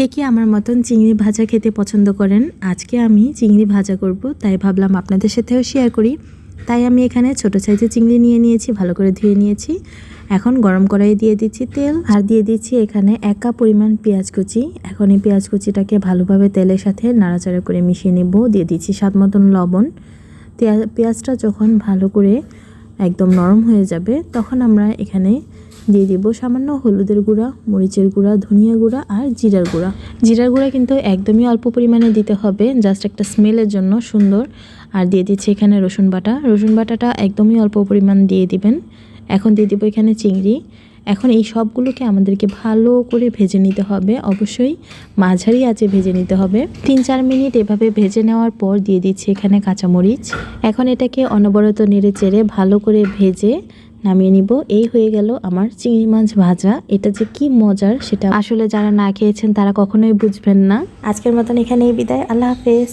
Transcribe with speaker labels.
Speaker 1: কে কে আমার মতন চিংড়ি ভাজা খেতে পছন্দ করেন? আজকে আমি চিংড়ি ভাজা করব, তাই ভাবলাম আপনাদের সাথেও শেয়ার করি। তাই আমি এখানে ছোট সাইজের চিংড়ি নিয়ে নিয়েছি, ভালো করে ধুয়ে নিয়েছি। এখন গরম কড়াইয়ে দিয়ে দিচ্ছি তেল, আর দিয়ে দিচ্ছি এখানে 1 কাপ পরিমাণ পেঁয়াজ কুচি। এখন এই পেঁয়াজ কুচিটাকে ভালোভাবে তেলের সাথে নাড়াচাড়া করে মিশিয়ে নেব। দিয়ে দিচ্ছি স্বাদ মতন লবণ। পেঁয়াজটা যখন ভালো করে একদম নরম হয়ে যাবে, তখন আমরা এখানে দিয়ে দিব সামান্য হলুদের গুঁড়া, মরিচের গুঁড়া, ধনিয়া গুঁড়া আর জিরার গুঁড়া। জিরার গুঁড়া কিন্তু একদমই অল্প পরিমাণে দিতে হবে, জাস্ট একটা স্মেলের জন্য সুন্দর। আর দিয়ে দিচ্ছি এখানে রসুন বাটা। রসুন বাটাটা একদমই অল্প পরিমাণ দিয়ে দিবেন। এখন দিয়ে দিব এখানে চিংড়ি। এখন এই সবগুলোকে আমাদেরকে ভালো করে ভেজে নিতে হবে, অবশ্যই মাঝারি আঁচে ভেজে নিতে হবে। 3-4 মিনিট এভাবে ভেজে নেওয়ার পর দিয়ে দিচ্ছি এখানে কাঁচামরিচ। এখন এটাকে অনবরত নেড়ে চেড়ে ভালো করে ভেজে নামিয়ে নিব। এই হয়ে গেল আমার চিংড়ি মাছ ভাজা। এটা যে কি মজার সেটা আসলে যারা না খেয়েছেন তারা কখনোই বুঝবেন না। আজকের মতন এখানেই বিদায়। আল্লাহ হাফেজ।